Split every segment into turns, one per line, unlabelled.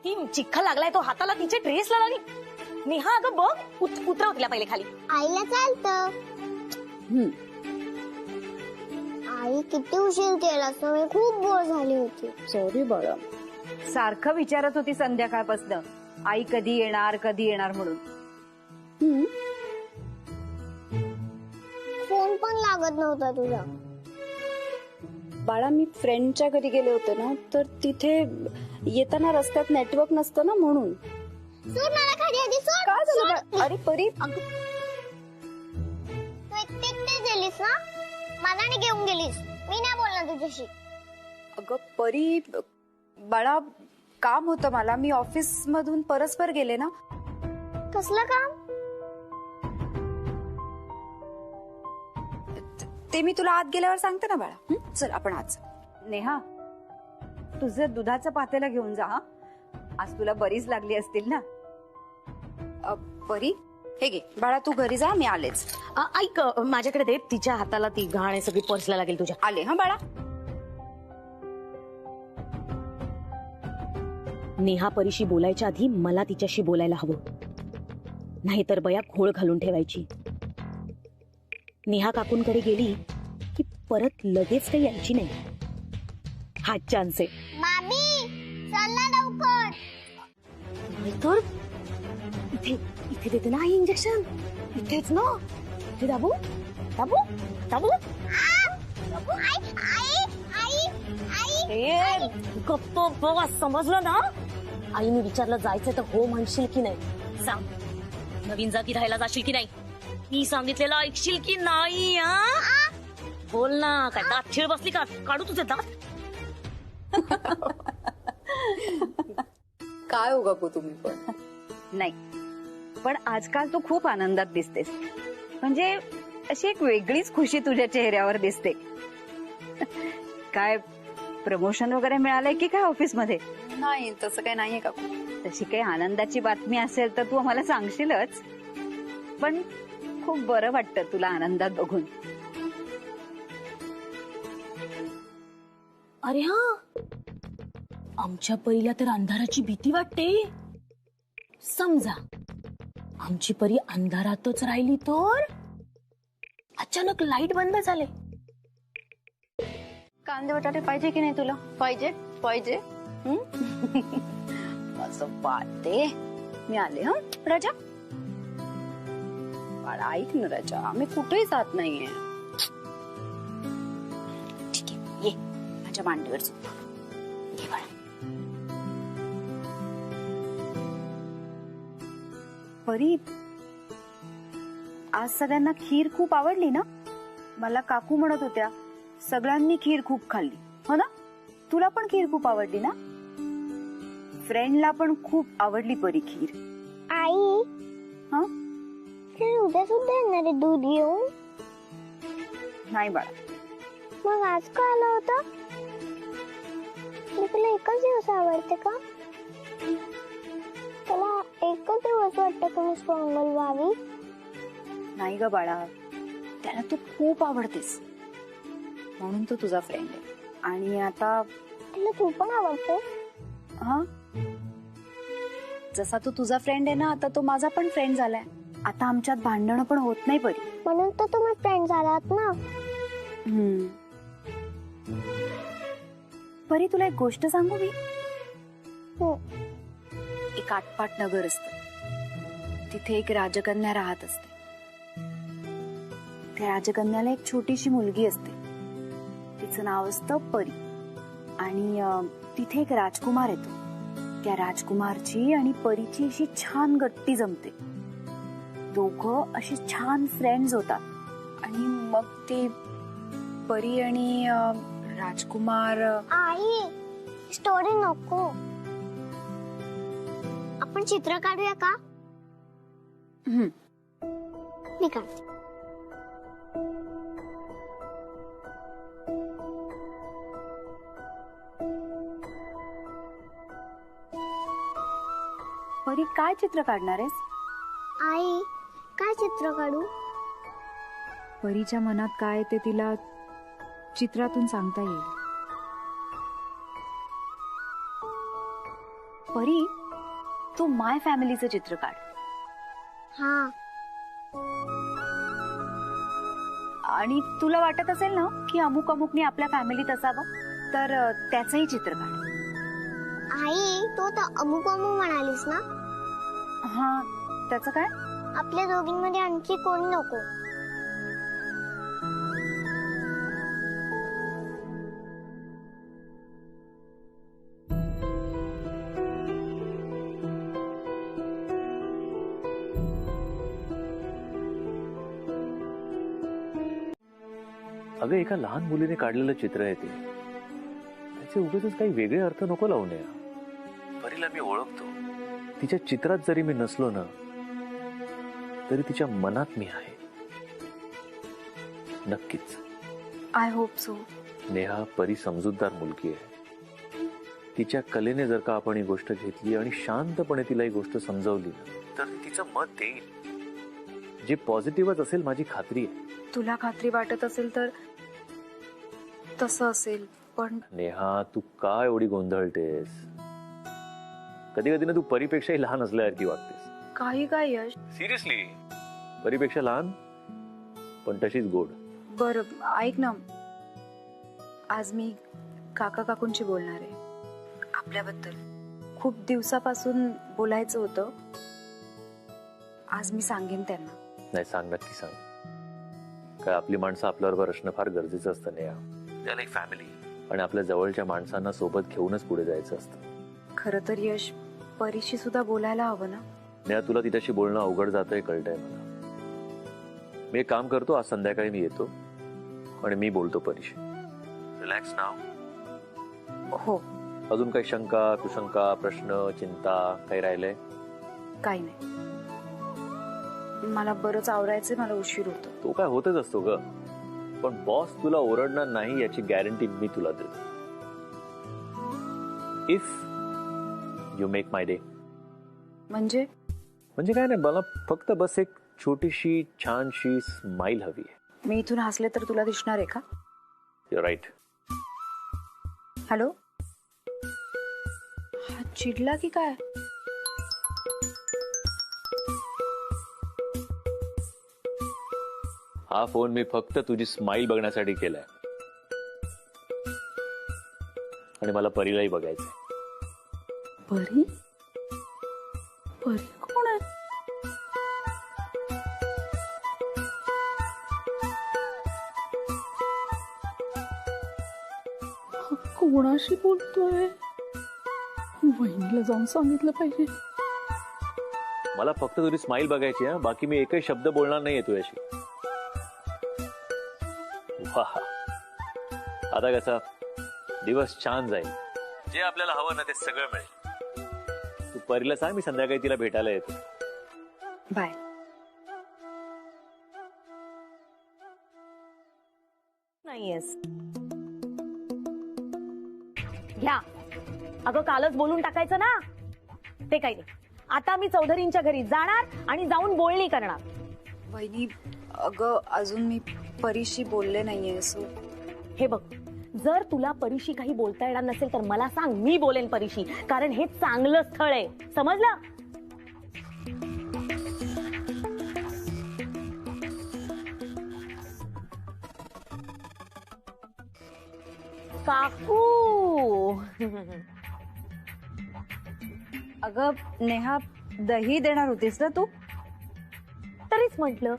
ती चिखल लागलाय तो हाताला, तिचे ड्रेसला लागली. नेहा अगं बघ, उतरव तिला पहिले खाली.
आईला चालतं. आई किती उशीर केला, मी खूप बोर झाली होती.
सॉरी बाळा. सारखं विचारत होती संध्याकाळपासून आई कधी येणार म्हणून.
फोन पण लागत नव्हता तुझा.
बाळा मी फ्रेंडच्या घरी गेले होते ना, तर तिथे येताना रस्त्यात नेटवर्क नसतं ना, म्हणून.
सोड मला खाली आधी, सोड.
काय झालं बाळा? अरे परी,
तू एकटी गेलीस ना, मला नाही घेऊन गेलीस. मी नाही बोलणार तुझ्याशी.
अगं परी, बाळा काम होतं मला, मी ऑफिस मधून परस्पर गेले ना.
कसलं काम?
ते मी तुला आत गेल्यावर सांगते ना बाळा. चल आपण आज.
नेहा, तुझं दुधाचं पातेलं घेऊन जा. आज तुला बरीच लागली असतील ना.
परी हे घे बाळा, तू घरी जा, मी आलेच.
ऐक, माझ्याकडे दे. तिच्या हाताला ती घाण सगळी पर्सला लागेल तुझ्या.
आले हा बाळा.
नेहा परीशी बोलायच्या आधी मला तिच्याशी बोलायला हवं, नाहीतर बया घोळ घालून ठेवायची. नेहा काकूंकडे गेली की परत लगेच काही यायची नाही. हा चान्स आहे.
मामी चल ना लवकर.
तर इथे इथे देते ना आई इंजेक्शन. इथेच ना. इथे दाबू दाबू दाबू. गप्प बघा, समजलं ना. आईने विचारलं जायचं तर हो म्हणशील की नाही सांग. नवीन जागी राहायला जाशील की नाही, मी सांगितलेलं ऐकशील की नाही. बोल ना. काय दात खिळ बसली का? काढू तुझे दात.
काय हो गप्पू तुम्ही पण.
नाही, पण आजकाल तू खूप आनंदात दिसतेस. म्हणजे अशी एक वेगळीच खुशी तुझ्या चेहऱ्यावर दिसते. काय प्रमोशन वगैरे मिळालंय की काय ऑफिस मध्ये?
नाही तसं काही नाहीये का.
तशी काही आनंदाची बातमी असेल तर तू आम्हाला सांगशीलच. पण खूप बरं वाटतं तुला आनंदात बघून.
अरे हा, आमच्या परीला तर अंधाराची भीती वाटते. समजा आमची परी अंधारातच राहिली तर अचानक लाईट बंद झाले.
कांदे बटाटे पाहिजे की नाही तुला? पाहिजे पाहिजे. असं पाहते मी आले. हा राजा, बाळा ऐक ना राजा, आम्ही कुठेही जात नाहीये. ठीक आहे, ये माझ्या मांडीवर झोप. ये बाळा.
परी, आज सगळ्यांना खीर खूप आवडली ना. मला काकू म्हणत होत्या सगळ्यांनी खीर खूप खाल्ली, हो ना. तुला पण खीर खूप आवडली ना. फ्रेंडला पण खूप आवडली परी खीर.
आई
हा,
उद्या सुद्धा येणार आहे दूध घेऊन?
नाही बाळा.
मग आज का आला होता? तुला एकच दिवस आवडते का? तुला एकच दिवस वाटतं का मी स्ट्रॉंगल व्हावी?
नाही ग बाळा, त्याला तू खूप आवडतेस म्हणून तो तुझा फ्रेंड आहे. आणि आता
तुला तू पण आवडते?
हा, जसा तू तुझा फ्रेंड आहे ना, आता तो माझा पण फ्रेंड झालाय. आता आमच्यात भांडणं पण होत नाही परी.
म्हणून तर तुम्ही फ्रेंड झालात ना.
परी, तुला एक गोष्ट सांगू मी.
हो.
एक आटपाट नगर असतं, तिथे एक राजकन्या राहत असते. त्या राजकन्याला एक छोटीशी मुलगी असते, तिचं नाव असतं परी. आणि तिथे एक राजकुमार येतो. त्या राजकुमारची आणि परीची अशी छान गट्टी जमते. दोघं अशी छान फ्रेंड्स होतात. आणि मग ते परी आणि राजकुमार.
आई स्टोरी नको, आपण चित्र काढूया का? मी काढते.
परी, काय चित्र काढणार आहेस?
आई काय चित्र काढू?
परीच्या मनात काय ते तिला चित्रातून सांगता येईल. परी, तू माय फॅमिलीचं चित्र काढ.
हा.
आणि तुला वाटत असेल ना की अमुक अमुकने आपल्या फॅमिलीत असावं, तर त्याचंही चित्र काढ.
आई, तू तर अमुक अमुक म्हणालीस ना.
हा, त्याचं काय?
आपल्या दोघींमध्ये आणखी कोण नको.
अगं, एका लहान मुलीने काढलेलं चित्र आहे ते. त्याचे उगाचच काही वेगळे अर्थ नको लावू नये. परीला मी ओळखतो. तिच्या चित्रात जरी मी नसलो ना, तरी तिच्या मनात मी आहे. नक्कीच.
I hope so.
नेहा परी समजूतदार मुलगी आहे. तिच्या कलेने जर का आपण ही गोष्ट घेतली आणि शांतपणे तिला ही गोष्ट समजावली तर तिचं मत देईल जे पॉझिटिव्हच असेल, माझी खात्री आहे.
तुला खात्री वाटत असेल तर तसं असेल, पण
नेहा, तू का एवढी गोंधळतेस? कधी कधी ना तू परीपेक्षाही लहान असल्यासारखी वागतेस.
काही काय यश.
सिरियसली, परीपेक्षा लहान पण तशीच गोड.
बर, ऐक ना, आज मी काका काकूंशी बोलणार आहे आपल्याबद्दल. खूप दिवसापासून बोलायचं होतं. आज मी सांगेन त्यांना.
नाही, सांग, नक्की सांग. काय आपली माणसं आपल्याबरोबर असणं फार गरजेचं असतं नेहा. त्याला एक फॅमिली आणि आपल्या जवळच्या माणसांना सोबत घेऊनच पुढे जायचं असतं.
खरं तर यश, परीशी सुद्धा बोलायला हवं ना.
नेहा, तुला तिच्याशी बोलणं अवघड जातंय, कळतंय मला. मी एक काम करतो, आज संध्याकाळी मी येतो आणि मी बोलतो परीशी. रिलॅक्स नाव.
हो.
अजून काही शंका, कुशंका, प्रश्न, चिंता काही राहिलंय?
काही नाही. मला बरंच आवरायचं, मला उशीर होतो.
तो काय होतच असतो ग, पण बॉस तुला ओरडणार नाही याची गॅरंटी मी तुला देतो. If you make my day.
म्हणजे
काय नाही, मला फक्त बस एक छोटीशी छानशी स्माइल हवी आहे.
मी इथून हसले तर तुला दिसणार आहे का?
You right.
हॅलो, हा चिडला की काय?
हा फोन मी फक्त तुझी स्माइल बघण्यासाठी केलाय आणि मला परीलाही बघायचंय.
परी? परी कोण आहे?
कोणाशी बोलतोय? वहिनीला जाऊन सांगितलं पाहिजे.
मला फक्त तुझी स्माइल बघायची आहे, बाकी मी एकही शब्द बोलणार नाहीये तुझ्याशी. वाह, आता कसा दिवस छान जाईल. जे आपल्याला हवं ना ते सगळं मिळेल. तू परीला सांग मी संध्याकाळी तिला भेटायला येतो.
बाय.
नाहीयेस. घ्या. अगं, कालच बोलून टाकायचं ना. ते काही नाही. आता मी चौधरींच्या घरी जाणार आणि जाऊन बोलणी करणार.
वहिनी, अगं अजून मी परीशी बोलले नाहीये. सो
हे बघ, जर तुला परीशी काही बोलता येणार नसेल तर मला सांग, मी बोलेन परीशी. कारण हे चांगलं स्थळ आहे, समजलं? काकू.
अगं नेहा, दही देणार होतीस ना तू?
तरीच म्हंटल,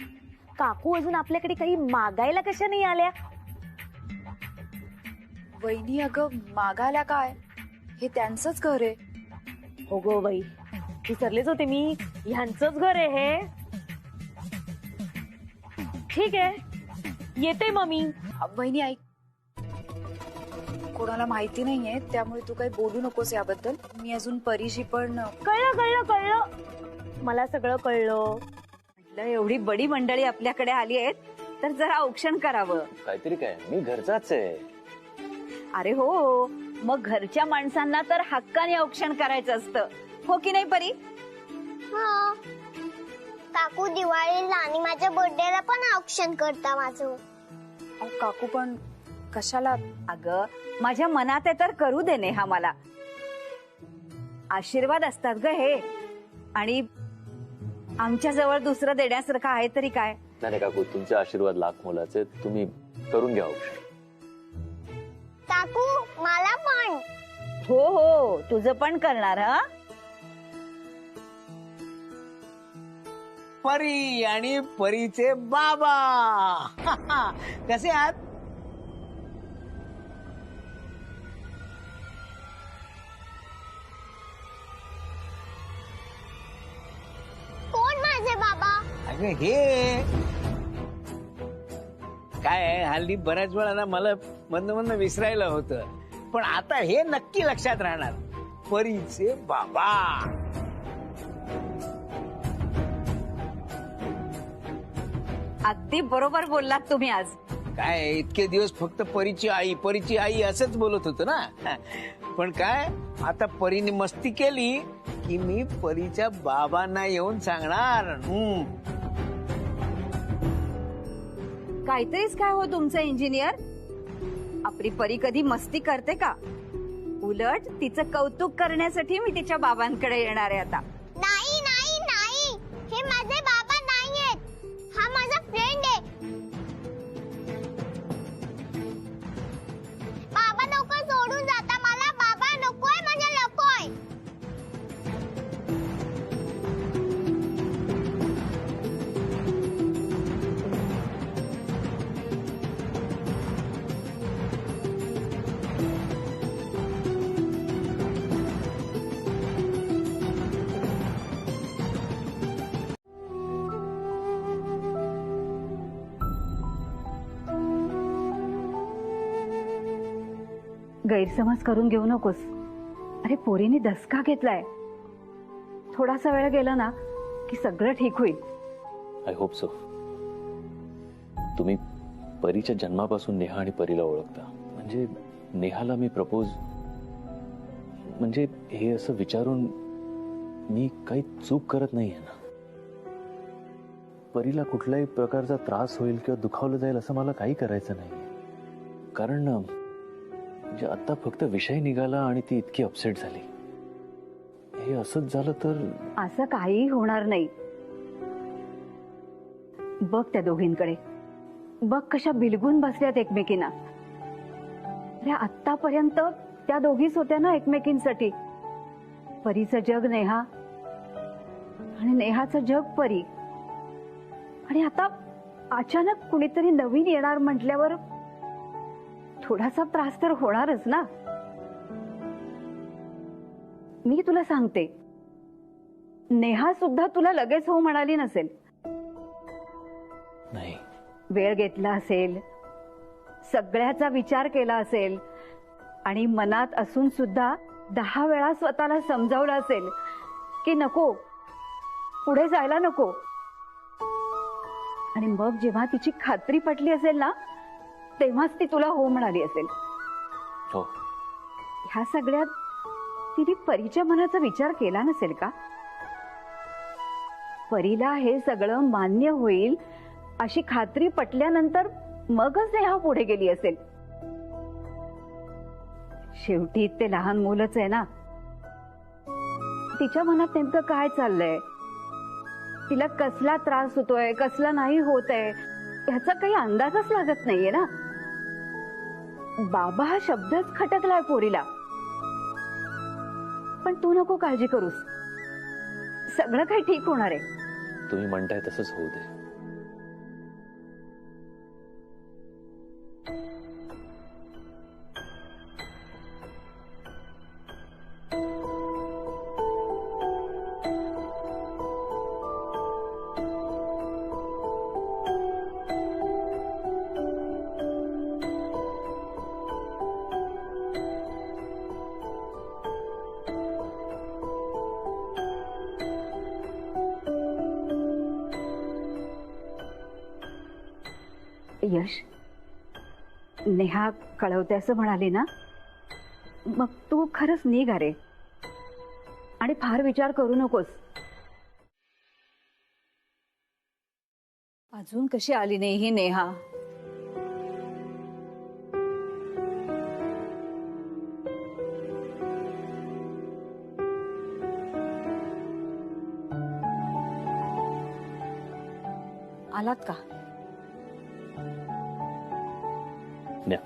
काकू अजून आपल्याकडे काही मागायला कशा नाही आल्या?
वहिनी, अगं मागायला काय, हे त्यांचंच घर आहे.
हो गो बाई, विसरलेच होते मी, ह्यांचंच घर आहे हे. ठीक आहे, येते मग मी.
वहिनी ऐक, कोणाला माहिती नाहीये त्यामुळे तू काही बोलू नकोस याबद्दल. मी अजून परीशी पण.
कळलं कळलं कळलं, मला सगळं कळलं.
म्हटलं एवढी बडी मंडळी आपल्याकडे आली आहेत तर जरा औक्षण करावं.
काहीतरी काय, मी घरचाच आहे.
अरे हो, मग घरच्या माणसांना तर हक्काने औक्षण करायचं असतं, हो की नाही परी?
हो. काकू दिवाळीला आणि माझ्या बर्थडेला पण औक्षण करता माझं.
काकू पण कशाला?
अगं माझ्या मनात आहे तर करू दे नेहा मला. आशीर्वाद असतात ग हे. आणि आमच्या जवळ दुसरं देण्यासारखं आहे तरी काय.
नाही काकू, तुमचे आशीर्वाद लाख मोलाचे. तुम्ही करून घ्या ऑप्शन.
काकू मला पण.
हो हो, तुझं पण करणार. हा,
परी आणि परीचे बाबा कसे आहात?
कोण माझे बाबा?
अगं हे काय आहे, हल्ली बऱ्याच वेळा ना मला मधनं विसरायला होतं, पण आता हे नक्की लक्षात राहणार. परीचे बाबा.
अगदी बरोबर बोललात तुम्ही आज.
काय इतके दिवस फक्त परीची आई असंच बोलत होतो ना, पण काय आता परीने मस्ती केली की मी परीच्या बाबांना येऊन सांगणार.
काहीतरीच काय हो तुमचं इंजिनियर. आपली परी कधी मस्ती करते का? उलट तिचं कौतुक करण्यासाठी मी तिच्या बाबांकडे येणार आहे आता.
नाही नाही नाही, हे माझे बाबा नाहीयेत. हा माझा फ्रेंड आहे. बाबा नको सोडून जाता मला. बाबा नकोय, माझ्या नकोय.
गैरसमज करून घेऊ नकोस. अरे पोरीने दसका घेतलाय. थोडासा वेळ गेला ना की सगळं ठीक होईल.
I hope so. तुम्ही परीच्या जन्मापासून नेहा आणि परीला ओळखता, म्हणजे नेहाला मी प्रपोज, म्हणजे हे असं विचारून मी काही चूक करत नाहीये ना. परीला कुठल्याही प्रकारचा त्रास होईल किंवा दुखावलं जाईल असं मला काही करायचं नाही. कारण म्हणजे आता फक्त विषय निघाला आणि ती इतकी अपसेट झाली. हे असंच झालं तर
असं काही होणार नाही. बघ त्या दोघींकडे. बघ कशा बिलगून बसल्यात एकमेकींना. अरे आतापर्यंत त्या दोघीच होत्या ना एकमेकींसाठी. परीचं जग नेहा आणि नेहाचं जग परी. आणि आता अचानक कुणीतरी नवीन येणार म्हटल्यावर थोडासा त्रास तर होणारच ना. मी तुला सांगते, नेहा सुद्धा तुला लगेच हो म्हणाली नसेल.
नाही.
वेळ घेतला असेल, सगळ्याचा विचार केला असेल आणि मनात असून सुद्धा 10 वेळा स्वतःला समजावलं असेल की नको, पुढे जायला नको. आणि मग जेव्हा तिची खात्री पटली असेल ना, तेव्हाच ती तुला हो म्हणाली असेल.
हो.
ह्या सगळ्यात तिने परीच्या मनाचा विचार केला नसेल का? परीला हे सगळं मान्य होईल अशी खात्री पटल्यानंतर मगच नेहा पुढे गेली असेल. शेवटी ते लहान मुलंच आहे ना. तिच्या मनात नेमकं काय चाललंय, तिला कसला त्रास होतोय, कसला नाही होत आहे, ह्याचा काही अंदाजच लागत नाहीये ना. बाबा हा शब्दच खटकलाय पोरीला. पण तू नको काळजी करूस, सगळं काही ठीक होणार आहे.
तुम्ही म्हणताय तसंच होऊ दे.
यश, नेहा कळवते असं म्हणाली ना, मग तू खरंच निघ रे. आणि फार विचार करू नकोस. अजून कशी आली नाही ही नेहा.
आलात का?
न्या.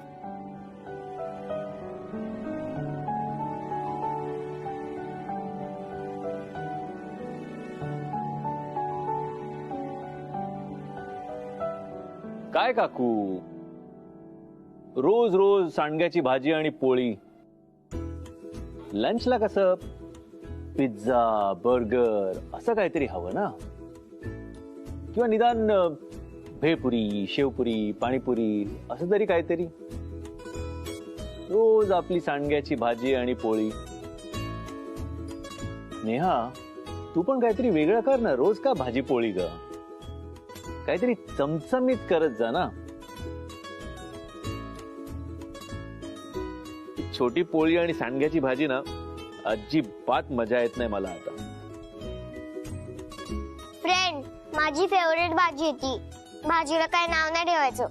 काय काकू, रोज रोज सांडग्याची भाजी आणि पोळी. लंचला कसं पिझ्झा, बर्गर असं काहीतरी हवं ना, किंवा निदान भेळपुरी, शेवपुरी, पाणीपुरी असं तरी काहीतरी. रोज आपली सांडग्याची भाजी आणि पोळी. नेहा, तू पण काहीतरी वेगळं कर ना, रोज का भाजी पोळी ग? काहीतरी चमचमीत करत जा ना. छोटी पोळी आणि सांडग्याची भाजी ना अजिबात मजा येत नाही मला आता.
फ्रेंड, माझी फेवरेट भाजी आहे ती. भाजीला काय नाव नाही ठेवायचं.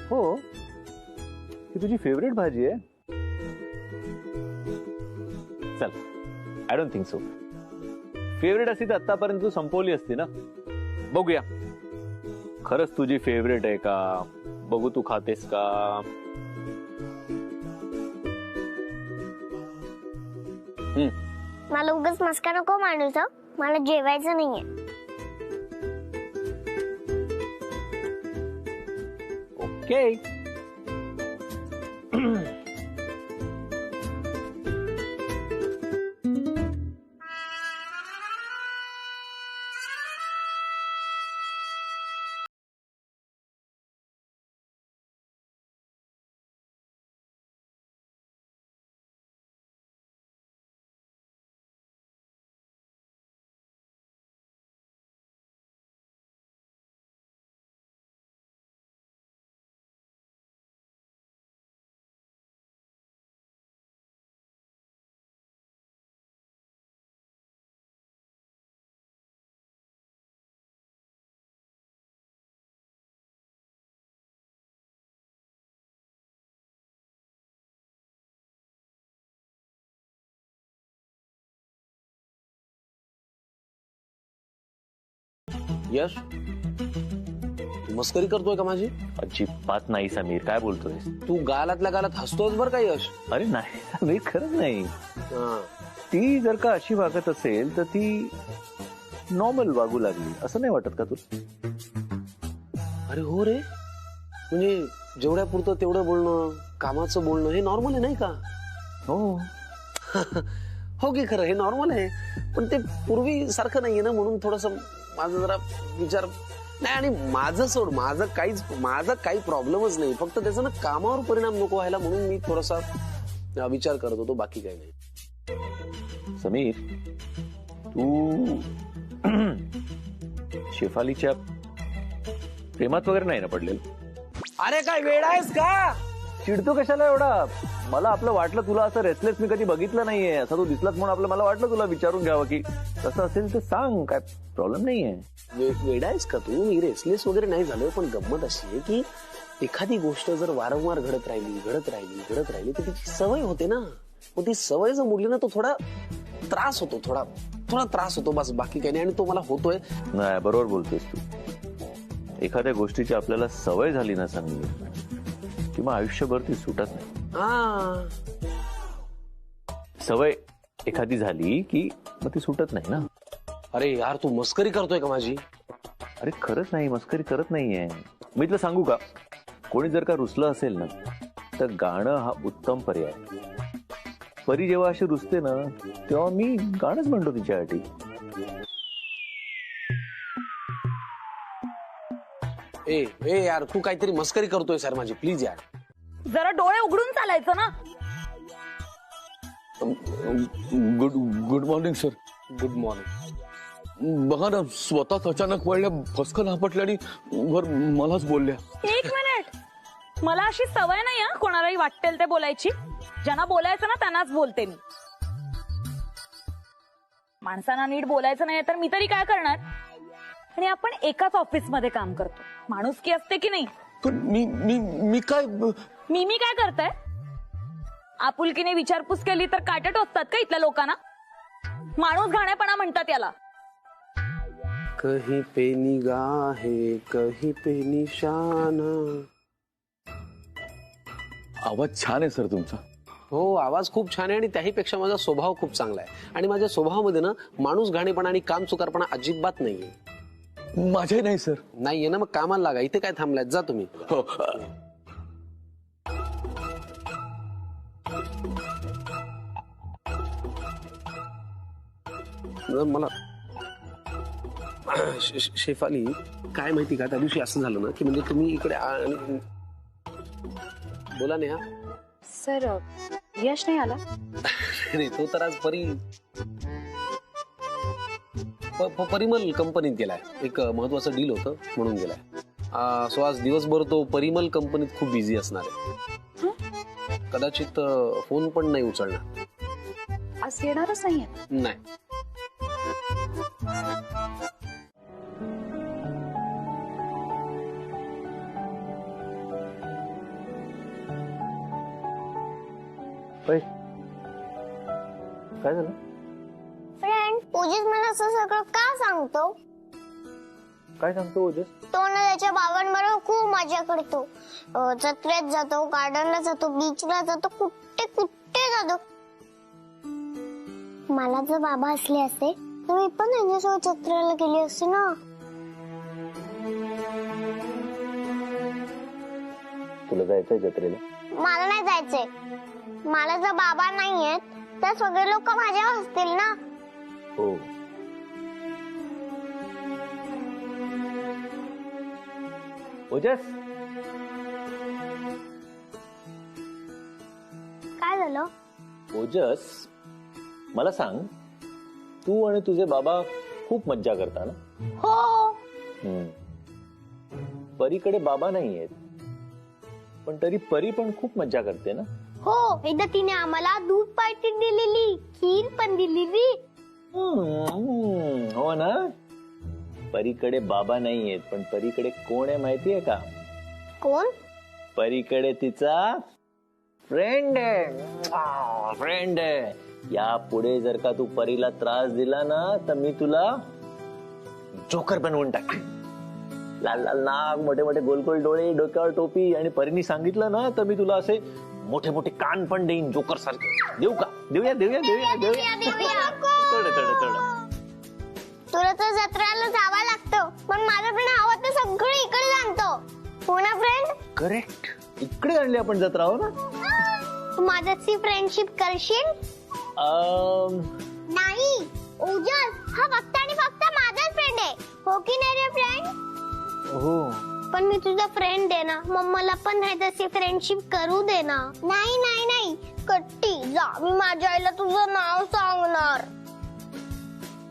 हो, ही तुझी फेवरेट भाजी आहे? चल, I don't think so. Favourite असती तर आतापर्यंत तू संपवली असती ना. बघूया खरंच तुझी फेवरेट आहे का, बघू तू खातेस का.
मला उगाच मस्का नको मांडूच. मला जेवायचं नाहीये.
ओके.
यश, तू मस्करी करतोय का माझी?
अजिबात नाही समीर, काय बोलतोय
तू गालातल्या गालात हसतोयस बर का यश?
अरे नाही समीर, खरंच नाही.
हा.
ती जर का अशी वागत असेल तर ती नॉर्मल वागू लागली असं नाही वाटत का तू?
अरे हो रे, म्हणजे जेवढ्या पुरतं तेवढं बोलणं, कामाचं बोलणं हे नॉर्मल आहे नाही का?
हो.
हो की खरं, हे नॉर्मल आहे. पण ते पूर्वी सारखं नाहीये ना, म्हणून थोडस माझा जरा विचार नाही. आणि माझं सोड, माझा काही प्रॉब्लेमच नाही. फक्त त्याचा ना कामावर परिणाम नको व्हायला म्हणून मी थोडासा विचार करत होतो, बाकी काही नाही.
समीर, तू शेफालीच्या प्रेमात वगैरे नाही ना पडलेलं?
अरे काय वेळ आहेस का?
चिडतो कशाला एवढा? मला आपलं वाटलं तुला असं रेस्टलेस मी कधी बघितलं नाहीये. असं तू दिसलात म्हणून आपलं मला वाटलं तुला विचारून घ्यावं की तसं असेल तर सांग, काय प्रॉब्लेम नाहीये.
वेडा आहेस का तू? मी रेस्टलेस वगैरे नाही झालो, पण गंमत अशी आहे की एखादी गोष्ट जर वारंवार घडत राहिली तर तिची सवय होते ना. मग ती सवय जर मोडली ना तो थोडा त्रास होतो, थोडा त्रास होतो, बस बाकी काही नाही. आणि तो मला होतोय.
नाही, बरोबर बोलतोस तू. एखाद्या गोष्टीची आपल्याला सवय झाली ना सांगली किंवा आयुष्यभर ती सुटत नाही. सवय एखादी झाली की मग ती सुटत नाही ना.
अरे यार, तू मस्करी करतोय का माझी?
अरे खरंच नाही, मस्करी करत नाहीये मी. तुला सांगू का, कोणी जर का रुसलं असेल ना तर गाणं हा उत्तम पर्याय. परी जेव्हा अशी रुसते ना तेव्हा मी गाणंच म्हणतो तिच्यासाठी.
ए यार, तू काहीतरी मस्करी करतोय सर माझी, प्लीज यार.
जरा डोळे उघडून चालायचं ना.
Good morning sir.
Good morning.
बघा ना, स्वतःच अचानक पडल्या, फसकन आपटल्या आणि वर मलाच बोलल्या.
एक मिनिट, मला अशी सवय नाही हा कोणालाही वाटेल ते बोलायची. ज्यांना बोलायचं ना त्यांनाच बोलते मी. माणसांना नीट बोलायचं नाही तर मी तरी काय करणार? आणि आपण एकाच ऑफिस मध्ये काम करतो, माणुसकी असते की नाही?
पण मी काय
मी काय करताय? आपुलकीने विचारपूस केली तर काटे टोचतात का इथल्या लोकांना? माणूस घाणेपणा म्हणतात याला.
कहीं पे निगाहे कहीं पे निशाना.
आवाज छान आहे सर तुमचा.
हो, आवाज खूप छान आहे आणि त्याहीपेक्षा माझा स्वभाव खूप चांगला आहे. आणि माझ्या स्वभावामध्ये ना माणूस घाणेपणा आणि काम चुकारपणा अजिबात नाहीये.
माझ्याही नाही सर.
नाहीये ना, मग कामाला लागा. इथे काय थांबलाय, जा तुम्ही.
हो.
मला शेफाली काय माहिती का, त्या दिवशी असं झालं ना की म्हणजे तुम्ही इकडे बोला नेहा.
सर यश नाही आला.
नाही, तो तर आज परिमल कंपनीत गेलाय. एक महत्वाचं डील होतं म्हणून गेलाय. सो आज दिवसभर तो परिमल कंपनीत खूप बिझी असणार आहे. कदाचित फोन पण नाही उचलणार.
आज येणारच नाहीये.
नाही.
काय झालं?
फ्रेंड, ओजस मला असं सगळं का सांगतो?
काय सांगतो ओजस?
तो ना त्याच्या बाबांबरोबर खूप मजा करतो. जत्रेत जातो, गार्डनला जातो, बीचला जातो, कुठे कुठे जातो. मला जर बाबा असले असते तर मी पण त्यांच्यासोबत जत्रेला गेली असते ना.
तुला जायचंय जत्रेला?
मला नाही जायचंय. मला जर बाबा नाहीयेत तर सगळे लोक माझ्यावर हसतील ना.
हो. ओजस,
काय झालं?
ओजस, मला सांग, तू आणि तुझे बाबा खूप मज्जा करता ना?
हो.
परीकडे बाबा नाहीयेत, पण तरी परी पण खूप मज्जा करते ना?
हो, एकदा तिने आम्हाला दूध पार्टी दिलेली, खीर पण दिलेली.
हो ना. परीकडे बाबा नाहीयेत, पण परीकडे कोण आहे माहितीये का?
कोण?
परीकडे तिचा फ्रेंड आहे. फ्रेंड आहे. या पुढे जर का तू परीला त्रास दिला ना तर मी तुला जोकर बनवून टाकेन. लाल लाल नाक, मोठे मोठे गोल गोल डोळे, डोक्यावर टोपी, आणि परीने सांगितलं ना तर मी तुला असे मोठे मोठे कान पण देईन, जोकर सारखे. देऊ का? देऊया देऊया देऊया देऊया. थोडं थोडं थोडं.
तुला तर जत्रेला जावं लागतं, पण माझं पण हवं तर सगळं इकडे जाणतो. हो ना फ्रेंड?
करेक्ट. इकडे आणली आपण जत्रा, हो ना?
तू माझ्याशी फ्रेंडशिप करशील? नाही, ओजस हा फक्त आणि फक्त माझाच फ्रेंड आहे. हो की नाही रे फ्रेंड?
हो.
पण मी तुझा फ्रेंड आहे ना, मग मला पण नाही तशी फ्रेंडशिप करू दे ना. नाही नाही नाही, कट्टी जा, मी माझ्या आईला तुझं नाव सांगणार.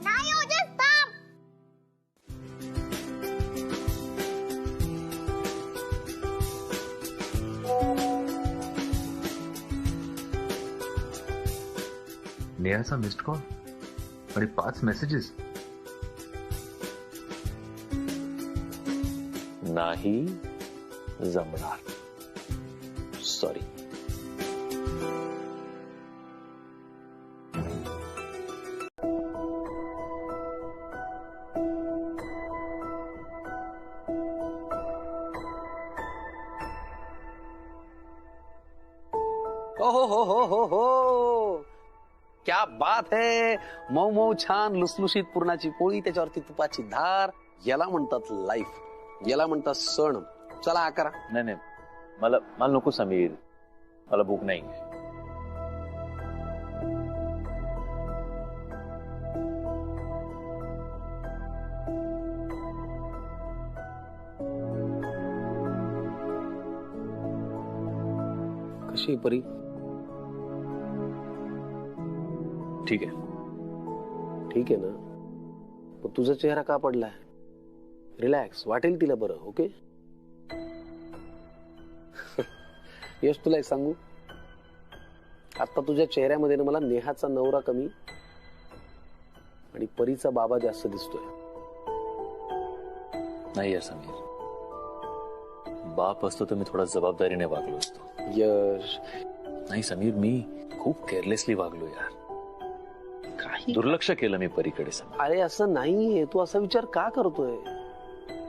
नाही ओजस, थांब.
नेहाचा मिस्ड कॉल आणि 5 मेसेजेस. नाही जमणार. सॉरी.
हो. क्या बात है. मऊ मऊ छान लुसलुशीत पुरणाची पोळी, त्याच्यावरती तुपाची धार. याला म्हणतात लाईफ, याला म्हणतात सण. चला आकारा.
नाही नाही, मला नको समीर, मला भूक नाही.
कशी आहे परी?
ठीक आहे.
ठीक आहे ना. पण तुझा चेहरा का पडलाय? रिलॅक्स, वाटेल तिला बरं. ओके. यश, तुला एक सांगू, आता तुझ्या चेहऱ्यामध्ये ना मला नेहाचा नवरा कमी आणि परीचा बाबा जास्त दिसतोय.
नाही यार समीर, बाप असतो तर मी थोडा जबाबदारीने वागलो असतो.
यश,
नाही समीर, मी खूप केअरलेसली वागलो यार.
काही
दुर्लक्ष केलं मी परीकडे.
अरे असं नाहीये, तू असा विचार का करतोय?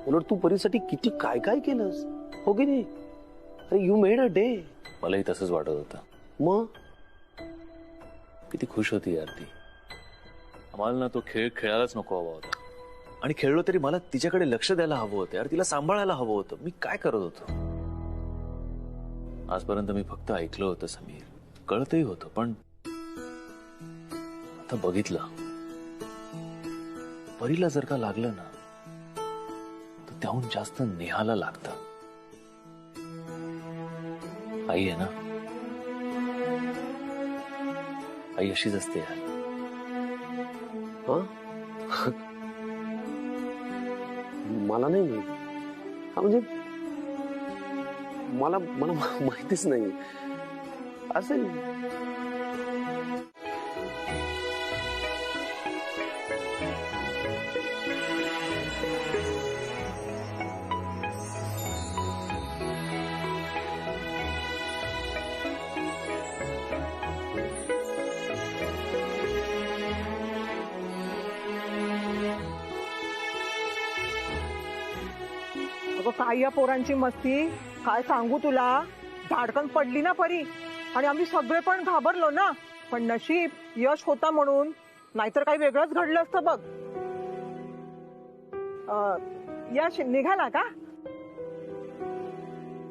उलट तू परीसाठी किती काय काय केलंस, हो की नाही? अरे यू मेड अ डे.
मलाही तसंच वाटत होतं.
मग
किती खुश होती यार ती. आम्हाला ना तो खेळ खेळायलाच नको हवा होता, आणि खेळलो तरी मला तिच्याकडे लक्ष द्यायला हवं होतं यार, तिला सांभाळायला हवं होतं. मी काय करत होतो आजपर्यंत? मी फक्त ऐकलं होतं समीर, कळतही होतं, पण आता बघितलं. परीला जर का लागलं ना तर त्याहून जास्त नेहाला लागतं. आई आहे ना, आई अशीच असते यार.
मला नाही माहित. हा म्हणजे मला मला माहितीच नाही असेल.
काय या पोरांची मस्ती, काय सांगू तुला. धाडकन पडली ना परी, आणि आम्ही सगळे पण घाबरलो ना. पण नशीब यश होता म्हणून, नाहीतर काही वेगळंच घडलं असतं बघ. यश निघाला का?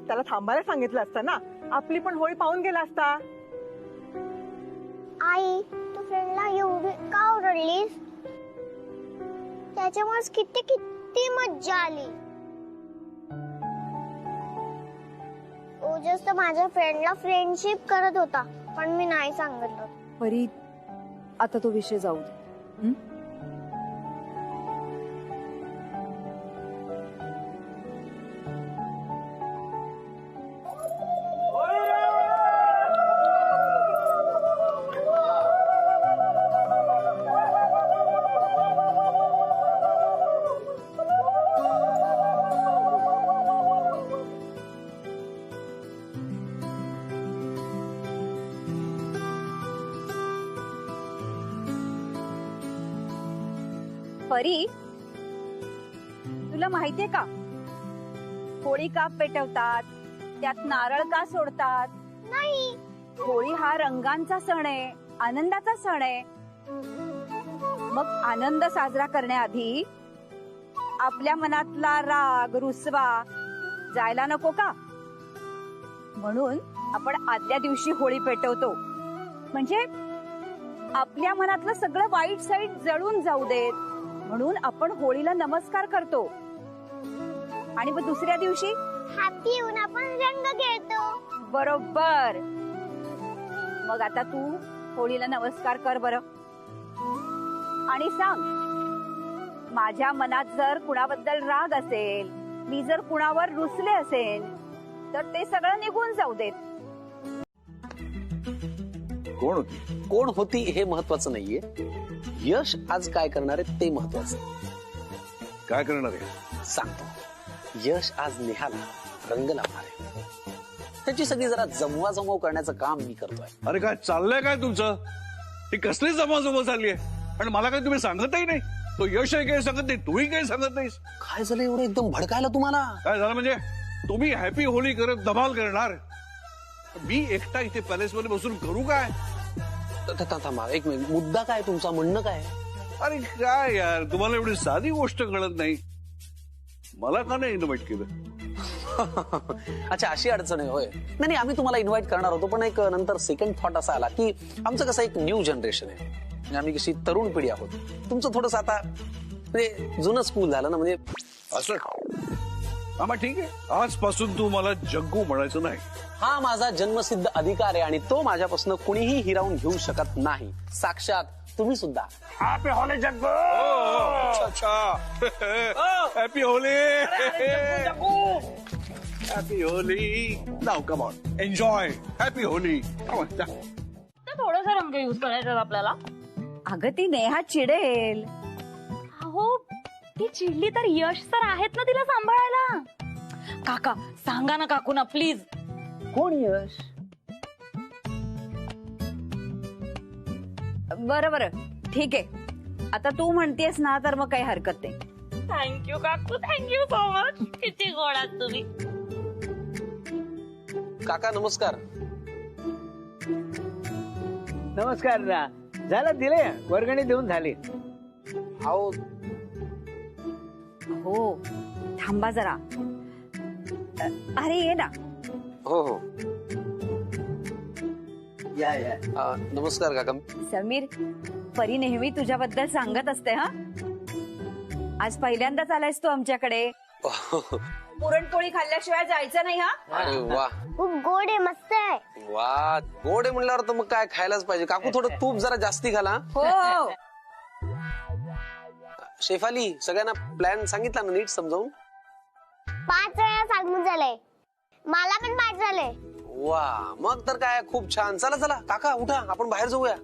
त्याला थांबायला सांगितलं असतं ना, आपली पण होळी पाहून गेला असता.
आई, तू फ्रेंडला एवढी का ओरडलीस? त्याच्यामुळे किती किती मज्जा आली. ओजस तर माझ्या फ्रेंडला फ्रेंडशिप करत होता, पण मी नाही सांगितलं.
परी, आता तो विषय जाऊ दे.
परी, तुला माहितीये का होळी का पेटवतात, त्यात नारळ का सोडतात?
नाही.
होळी हा रंगांचा सण आहे, आनंदाचा सण आहे. मग आनंद साजरा करण्याआधी आपल्या मनातला राग रुसवा जायला नको का? म्हणून आपण आदल्या दिवशी होळी पेटवतो, म्हणजे आपल्या मनातलं सगळं वाईट साईड जळून जाऊ देत म्हणून आपण होळीला नमस्कार करतो. आणि मग दुसऱ्या दिवशी
हॅपी होऊन आपण रंग खेळतो.
बरोबर. मग आता तू होळीला नमस्कार कर बरं, आणि सांग, माझ्या मनात जर कुणाबद्दल राग असेल, मी जर कुणावर रुसले असेल, तर ते सगळं निघून जाऊ देत.
कोण होती हे महत्वाचं नाहीये, यश आज काय करणार आहे ते महत्वाचं.
काय करणार आहे
सांगतो. यश आज नेहाला रंग लावणार आहे. त्याची सगळी जरा जमवाजमव करण्याचं काम मी करतोय.
अरे काय चाललंय काय तुमचं? ही कसली जमाजमा चालली आहे? आणि मला काय तुम्ही सांगतही नाही. तो यश काही सांगत नाही, तूही काही सांगत नाहीस.
काय झालं एवढं एकदम भडकायला तुम्हाला?
काय झालं म्हणजे? तुम्ही हॅपी होळी करत धमाल करणार, मी एकटा इथे पॅलेस मध्ये बसून करू काय?
थांबा एक मिनिट, मुद्दा काय तुमचा, म्हणणं काय?
अरे काय यार, तुम्हाला एवढी साधी गोष्ट कळत नाही. मला का नाही इन्व्हाइट केलं?
अच्छा, अशी अडचण आहे होय. नाही, आम्ही तुम्हाला इन्व्हाइट करणार होतो, पण एक नंतर सेकंड थॉट असा आला की आमचं कसं एक न्यू जनरेशन आहे, म्हणजे आम्ही कशी तरुण पिढी आहोत. तुमचं थोडस आता म्हणजे जुनं स्कूल झालं ना, म्हणजे
असं. आम्हा ठीक आहे, आजपासून तू मला जग्गू म्हणायचं नाही.
हा माझा जन्मसिद्ध अधिकार आहे आणि तो माझ्यापासून कुणीही हिरावून घेऊ शकत नाही. साक्षात तुम्ही सुद्धा.
Happy Holy Jaggu. Happy Holy. Happy Holy. Now come on, enjoy. Happy Holy.
थोडस रंग युज करायचा आपल्याला.
अगं ती नेहा चिडेल.
हो, ती चिडली तर यश तर आहेत ना तिला सांभाळायला. काका सांगा ना काकूना प्लीज.
कोण यश? बरं बरं ठीक आहे, आता तू म्हणतेस ना तर मग काही हरकत नाही.
थँक्यू काकू, थँक्यू सो मच. किती गोड आहात तुम्ही.
काका नमस्कार.
नमस्कार ना. झालं, दिले वर्गणी देऊन झाली.
अहो
हो, थांबा जरा. अरे ये ना.
हो हो.
या या.
नमस्कार काका.
समीर, परी नेहमी तुझ्याबद्दल सांगत असते. हा, आज पहिल्यांदाच आलायस तू आमच्याकडे. पुरणपोळी खाल्ल्याशिवाय जायचं नाही. हा,
अरे वा
खूप गोड आहे, मस्त आहे.
वा, गोड आहे म्हणल्यावर तर मग काय खायलाच पाहिजे. काकू थोडं तूप जरा जास्ती घाला.
हो.
शेफाली, सगळ्यांना प्लॅन सांगितला ना नीट समजावून?
5 वेळा सांगून झालंय. मला पण 5 झाले.
वा, मग तर काय खूप छान. चला चला काका उठा, आपण बाहेर जाऊया.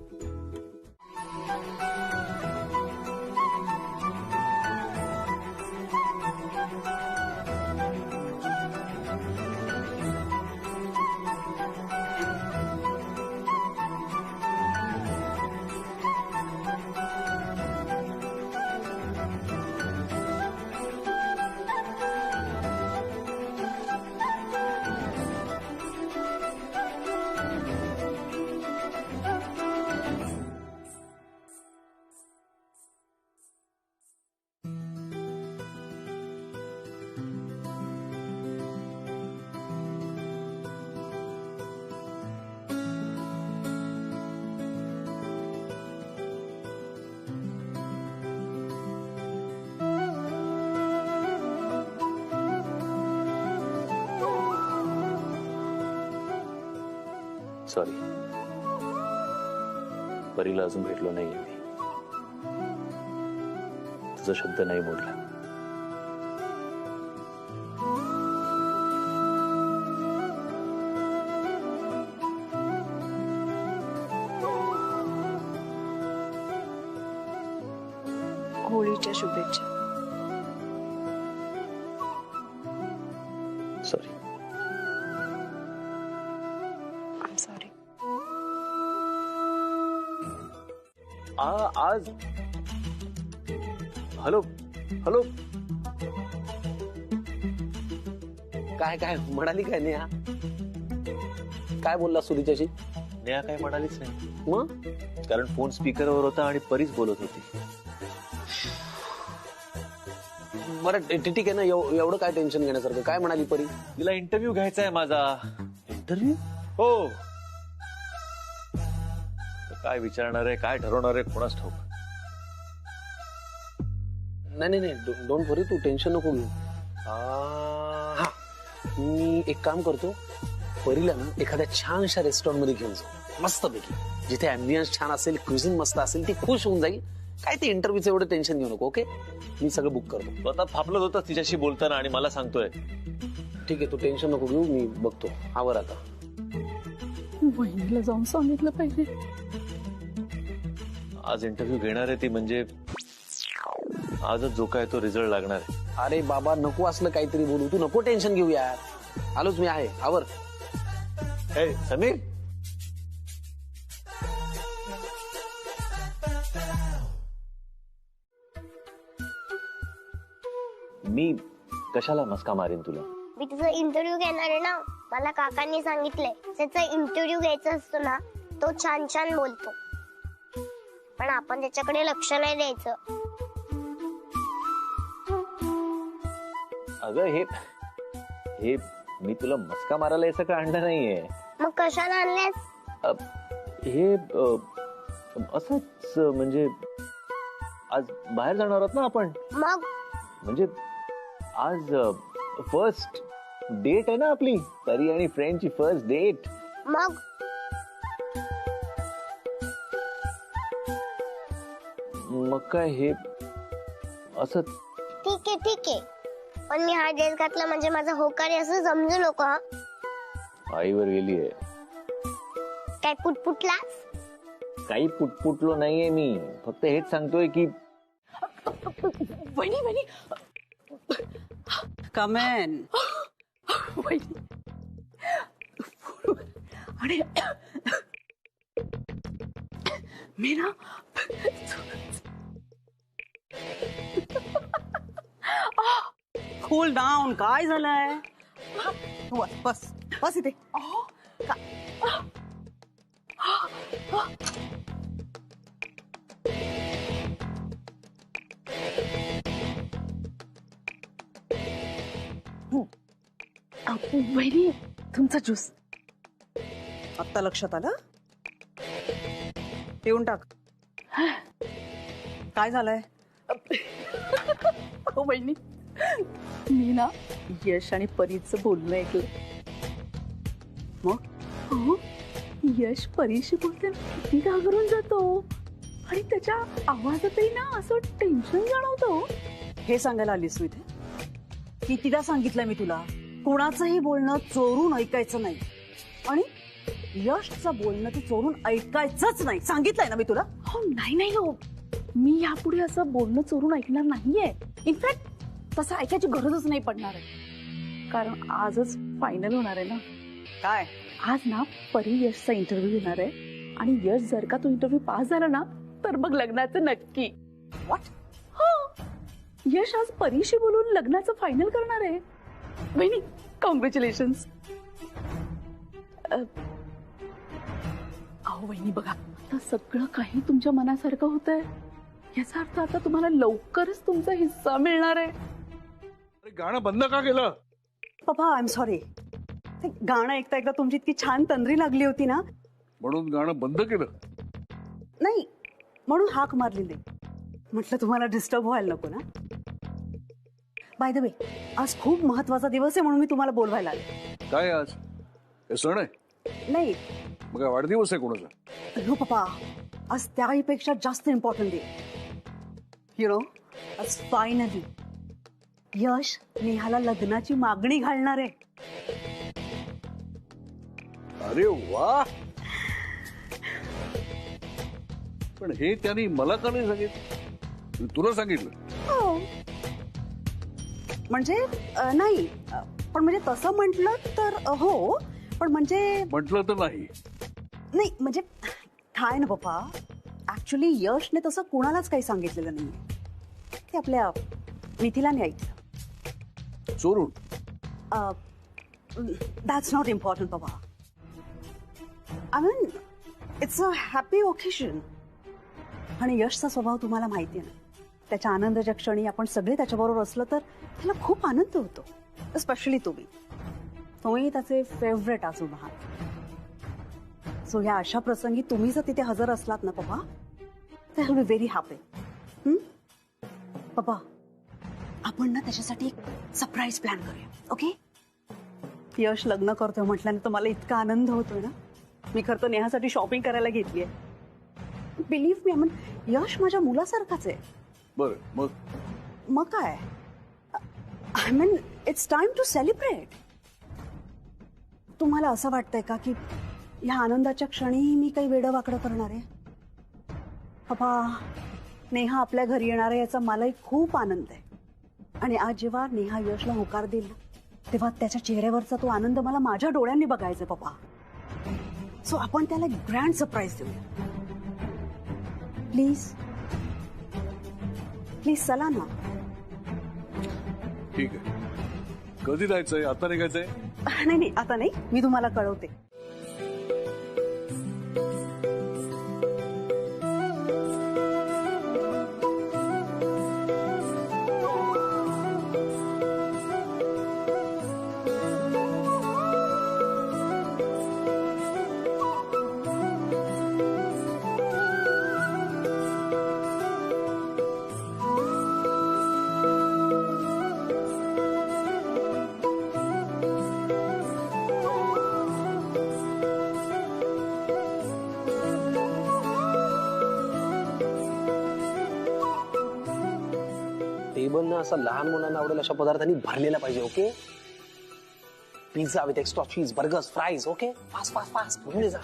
सॉरी, परीला अजून भेटलो नाहीये मी. तुझा शब्द नाही मोडला.
होळीच्या शुभेच्छा.
सॉरी.
I sorry.
आज हॅलो हॅलो.
काय काय म्हणाली काय नेहा? काय बोलला सुरीच्याशी?
नेहा काय म्हणालीच नाही.
मग
कारण फोन स्पीकरवर होता आणि परीच बोलत होती.
बरं ठीक आहे ना, एवढं काय टेन्शन घेण्यासारखं? काय म्हणाली परी?
तिला इंटरव्ह्यू घ्यायचा आहे माझा. इंटरव्ह्यू? हो. काय विचारणार आहे, काय ठरवणार आहे, कोणाच ठाऊक.
नाही नाही नाही, डोंट वरी, तू टेन्शन नको घेऊ. हा, मी एक काम करतो, परीला ना एखाद्या छानशा रेस्टॉरंट मध्ये घेऊन जाऊ, मस्तपैकी, जिथे अँबियन्स छान असेल, क्युझिन मस्त असेल, ती खुश होऊन जाईल. काय ते इंटरव्ह्यूचं एवढं टेन्शन घेऊ नको. ओके, मी सगळं बुक करतो.
तू आता फापलत होतास तिच्याशी बोलताना आणि मला सांगतोय.
ठीक आहे, तू टेन्शन नको घेऊ, मी बघतो. आवर आता.
वहिनीला जाऊन सांगितलं पाहिजे.
आज इंटरव्ह्यू घेणार आहे ती, म्हणजे आजच जो काय तो रिझल्ट लागणार आहे.
अरे बाबा, नको असलं काहीतरी बोलू, तू नको टेन्शन घेऊ यार. आलोच मी, आहे, आवर.
ए समीर, मी कशाला मस्का मारेन तुला?
मी तुझा इंटरव्ह्यू घेणार आहे ना, मला काकांनी सांगितलंय. त्याचा इंटरव्ह्यू घ्यायचा असतो ना, तो छान छान बोलतो, पण आपण त्याच्याकडे लक्ष नाही द्यायचं.
अगं हे मी तुला मस्का मारायला हे सगळं आणलं नाहीये.
मग कशाला आणलेस?
हे असंच, म्हणजे आज बाहेर जाणार आहोत ना आपण.
मग
म्हणजे आज फर्स्ट डेट आहे ना आपली, परी आणि फ्रेंडची फर्स्ट डेट.
मग
मग काय हे असं?
ठीक आहे ठीक आहे, पण मी हा ड्रेस घातला म्हणजे माझा होकार आहे असं समजू नको. हा,
आईवर गेलीये.
काय पुटपुटलास?
काही पुटपुटलो नाहीये मी, फक्त हेच सांगतोय की
वहिनी वहिनी
कमेन.
वहिनी आणि मी ना
कूल डाऊन. काय झालंय? बस बस बस इथे.
वहिनी तुमचा ज्यूस.
आत्ता लक्षात आलं? पिऊन टाक. काय झालंय?
वहिनी मी ना यश आणि परीचं बोलणं ऐकलं.
मग
हो, यश परीशी बोलताना किती घाबरून जातो आणि त्याच्या आवाजातही ना असं टेन्शन जाणवतो.
हे सांगायला आलीस तू इथे? कितीदा सांगितलंय मी तुला, कोणाचंही बोलणं चोरून ऐकायचं नाही. आणि यशचं बोलणं ते चोरून ऐकायचंच नाही, सांगितलंय ना मी तुला.
हो नाही नाही हो, मी यापुढे असं बोलणं चोरून ऐकणार नाहीये. इनफॅक्ट तसं ऐकायची गरजच नाही पडणार आहे, कारण आजच फायनल होणार आहे ना.
काय?
आज ना परी यशचा इंटरव्ह्यू घेणार आहे आणि यश जर का तो इंटरव्ह्यू पास झाला ना तर मग लग्नाचं नक्की.
व्हॉट?
हो, यश आज परीशी बोलून लग्नाचं फायनल करणार आहे. वहिनी कॉंग्रॅच्युलेशन्स. अहो वहिनी बघा, आता सगळं काही तुमच्या मनासारखं होतंय. याचा अर्थ आता तुम्हाला लवकरच तुमचा हिस्सा मिळणार आहे.
अरे गाणं बंद का केलं?
पप्पा आय एम सॉरी. गाणं ऐकता ऐकता तुमची इतकी छान तंद्री लागली होती ना,
म्हणून गाणं बंद केलं.
नाही म्हणून हाक मारलेली. म्हटलं तुम्हाला डिस्टर्ब व्हायला नको ना. बाय द वे, आज खूप महत्वाचा दिवस आहे म्हणून मी तुम्हाला बोलवायला आले.
काय आज? हे सण आहे?
नाही
मग काय वाढदिवस आहे कोणाचा?
नो पप्पा, आज त्याहीपेक्षा जास्त इम्पॉर्टंट डे. यु नो, आज फायनली यश नेहाला लग्नाची मागणी घालणार आहे.
अरे वा, पण हे त्यांनी मला का नाही सांगितलं? तुला सांगितलं?
हो म्हणजे नाही, पण म्हणजे तसं म्हटलं तर हो, पण म्हणजे
म्हटलं तर नाही.
नाही म्हणजे काय ना पप्पा, ऍक्च्युली यशने तसं कुणालाच काही सांगितलेलं नाही. ते आपल्या मिथिलाने ऐकलं
चोरून.
दॅट्स नॉट इम्पॉर्टंट पप्पा. I mean it's a happy occasion. आणि यशचा स्वभाव तुम्हाला माहिती आहे ना, त्याच्या आनंदाच्या क्षणी आपण सगळे त्याच्याबरोबर असलो तर त्याला खूप आनंद होतो. स्पेशली तुम्ही त्याचे फेवरेट असून आहात. सो या अशा प्रसंगी तुम्ही जर तिथे हजर असलात ना पप्पा, तर I will be very happy. पप्पा आपण ना त्याच्यासाठी एक सरप्राईज प्लॅन करूया, ओके? यश लग्न करतोय म्हटल्यानंतर मला इतका आनंद होतोय ना. मी खरं तर नेहासाठी शॉपिंग करायला घेतलीये. बिलीव्ह मी, यश माझ्या मुलासारखाच आहे.
बरं
मग काय, I mean it's time to celebrate. तुम्हाला असं वाटतंय का की या आनंदाच्या क्षणी मी काही वेडं वाकडं करणार आहे? पप्पा, नेहा आपल्या घरी येणार आहे याचा मलाही खूप आनंद आहे. आणि आज जेव्हा नेहा यशला होकार देईल तेव्हा त्याच्या चेहऱ्यावरचा तो आनंद मला माझ्या डोळ्यांनी बघायचा पप्पा. सो आपण त्याला ग्रँड सरप्राईज देऊया. प्लीज प्लीज चला ना.
ठीक आहे. कधी जायचंय? आता निघायचंय?
नाही नाही आता नाही, मी तुम्हाला कळवते.
टेबल ना असं लहान मुलांना आवडेल अशा पदार्थांनी भरलेला पाहिजे. Okay? Pizza with extra cheese, burgers, fries. Okay? Fast fast fast घेऊन जा.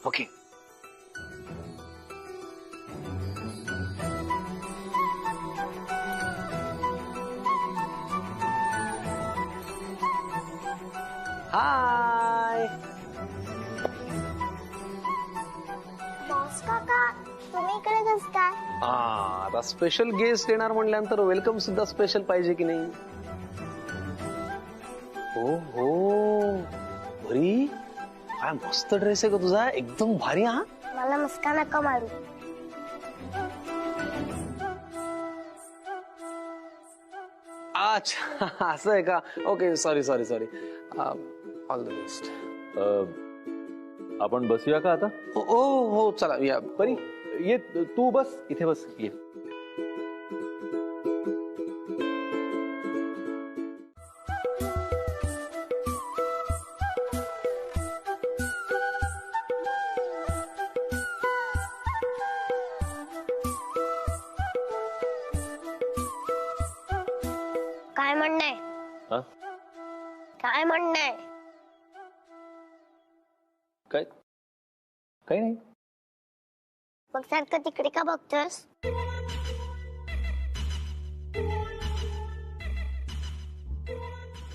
ओके? हाय
बॉस काका,
आता स्पेशल गेस्ट येणार म्हणल्यानंतर वेलकम सुद्धा स्पेशल पाहिजे की नाही? हो परी, काय मस्त ड्रेस आहे का तुझा, एकदम भारी. हा
मला मस्का नका मारू.
अच्छा असं आहे का? Okay, sorry. All the best.
आपण बसूया का आता?
हो चला या.
परी ये, तू बस इथे, बस ये.
काय म्हणणं
हा?
काय म्हणणं
काय? काही नाही.
मग सारखं तिकडे का बघतोस?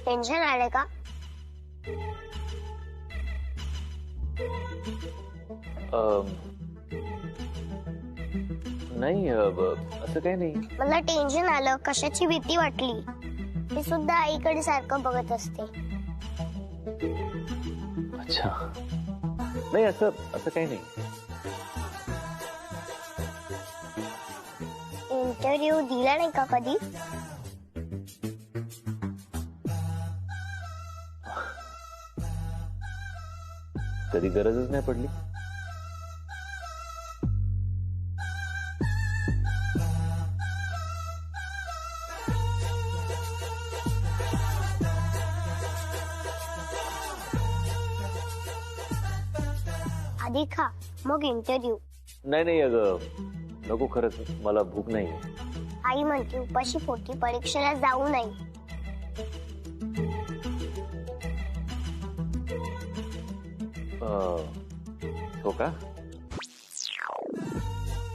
टेन्शन आलंय का?
नाही, असं काही नाही.
मला टेन्शन आलं, कशाची भीती वाटली. मी सुद्धा आईकडे सारखं बघत असते.
अच्छा, नाही असं काही नाही.
इंटरव्ह्यू दिला नाही का कधी?
कधी गरजच नाही पडली.
आधी खा मग इंटरव्ह्यू.
नाही अगं, नको, खरंच मला भूक नाही.
आई म्हणते उपाशी पोटी परीक्षेला जाऊ नये.
हो का?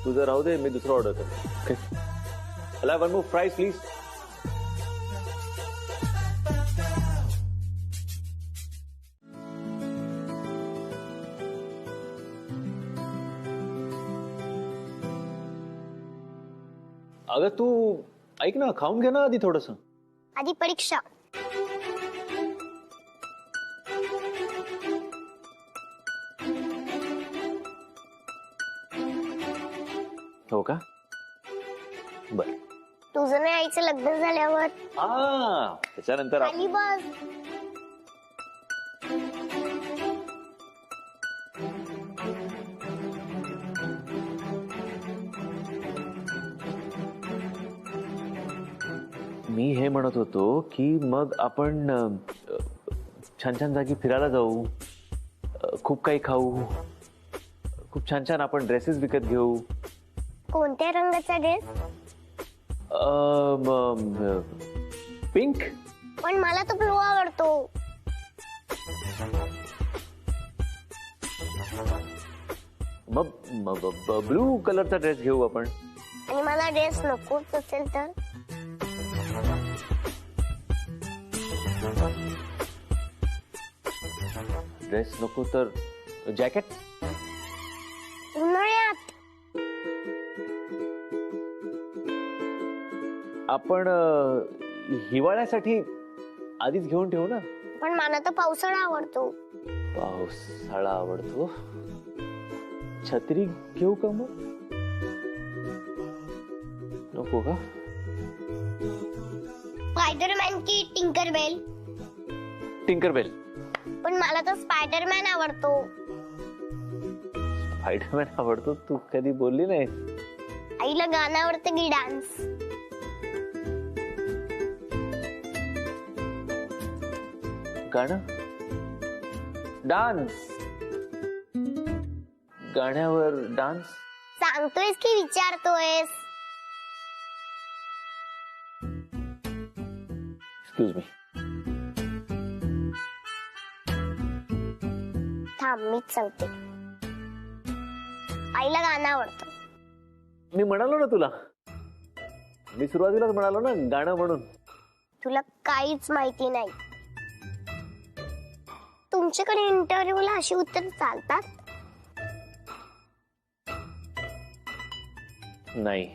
तुझं राहू दे, मी दुसरं ऑर्डर करतो. मला वन मोर फ्राईज प्लीज. अगं तू ऐक ना, खाऊन घे ना आधी थोडस.
आधी परीक्षा.
हो का? बर.
तुझं नाही आईचं लग्न झाल्यावर.
त्याच्यानंतर
खाली बस.
मी हे म्हणत होतो की मग आपण छान जागी फिरायला जाऊ, खूप काही खाऊ, खूप छान आपण ड्रेसेस विकत घेऊ.
कोणत्या रंगाचा ड्रेस?
पिंक.
पण मला तो ब्लू आवडतो.
मग ब्लू कलरचा ड्रेस घेऊ आपण.
आणि मला ड्रेस नकोच असेल तर?
ड्रेस नको तर जॅकेट.
उन्हाळ्यात
आपण हिवाळ्यासाठी आधीच घेऊन ठेवू ना.
पण मला तर पावसाळा आवडतो.
पावसाळा आवडतो. छत्री घेऊ का मग? नको का?
स्पायडरमॅन की टिंकरबेल?
टिंकरबेल.
पण मला तर स्पायडरमॅन आवडतो.
स्पायडरमॅन आवडतो? तू कधी बोलली नाही.
आईला गाणं आवडतं की डान्स?
गाणं? डान्स? गाण्यावर डान्स?
सांगतोयस की विचारतोयस?
Excuse me.
थांब मीच सांगते. आईला गाणं आवडतं.
मी म्हणालो ना तुला, मी सुरुवातीलाच म्हणालो ना गाणं म्हणून.
तुला काहीच माहिती नाही. तुमच्याकडे इंटरव्ह्यूला अशी उत्तर चालतात?
नाही.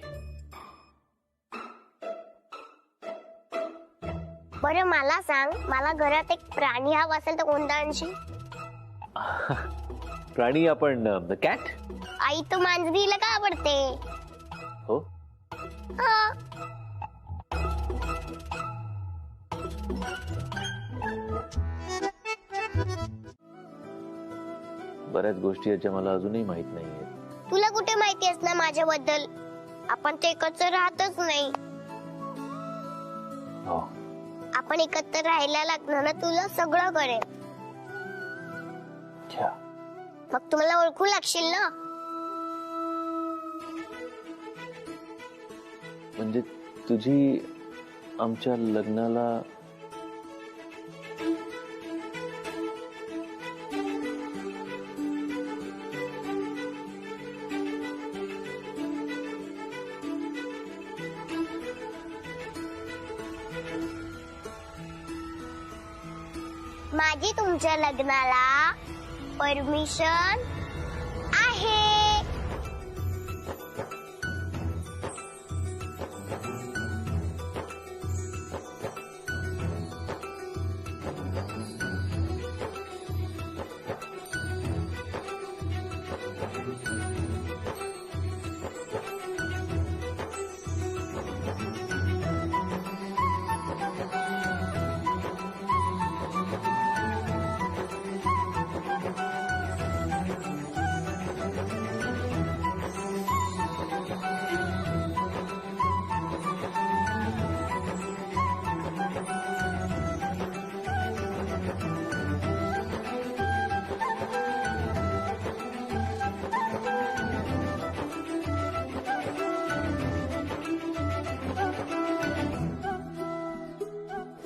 बरं मला सांग, मला घरात एक प्राणी हवा असेल तर कोणता आणशील?
प्राणी आपण कॅट.
आई तर मांजरीला का आवडते?
हो.
हा.
बऱ्याच गोष्टी आहेत ज्या मला अजूनही माहित नाहीये.
तुला कुठे माहिती असणार माझ्याबद्दल? आपण तर एकत्र राहतच नाही.
हो.
आपण एकत्र राहायला लागणार ना, तुला सगळं कळेल.
अच्छा.
मग तुम्हाला ओळखू लागशील ना.
म्हणजे तुझी आमच्या लग्नाला
माझी तुमच्या लग्नाला परमिशन आहे.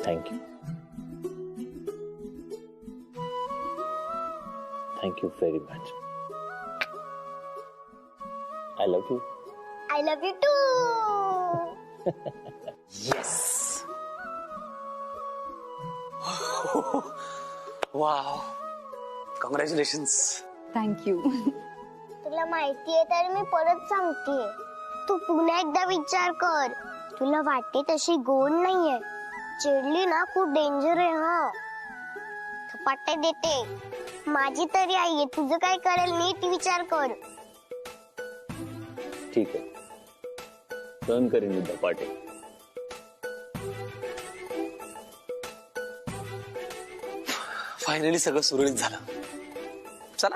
Thank you. Thank you very much. I love you.
I love you too.
Yes. Wow, congratulations.
Thank you.
तुला माहितीये तर मी परत सांगतेय, तू पुन्हा एकदा विचार कर. तुला वाटते तशी गोड नाहीये. चिडली ना खूप डेंजर आहे. हा, थपाटे देते. माझी तरी आई आहे, तुझं काय करेल नीट विचार कर.
ठीक आहे, सहन करीन मी धपाटे.
फायनली सगळं सुरळीत झालं. चला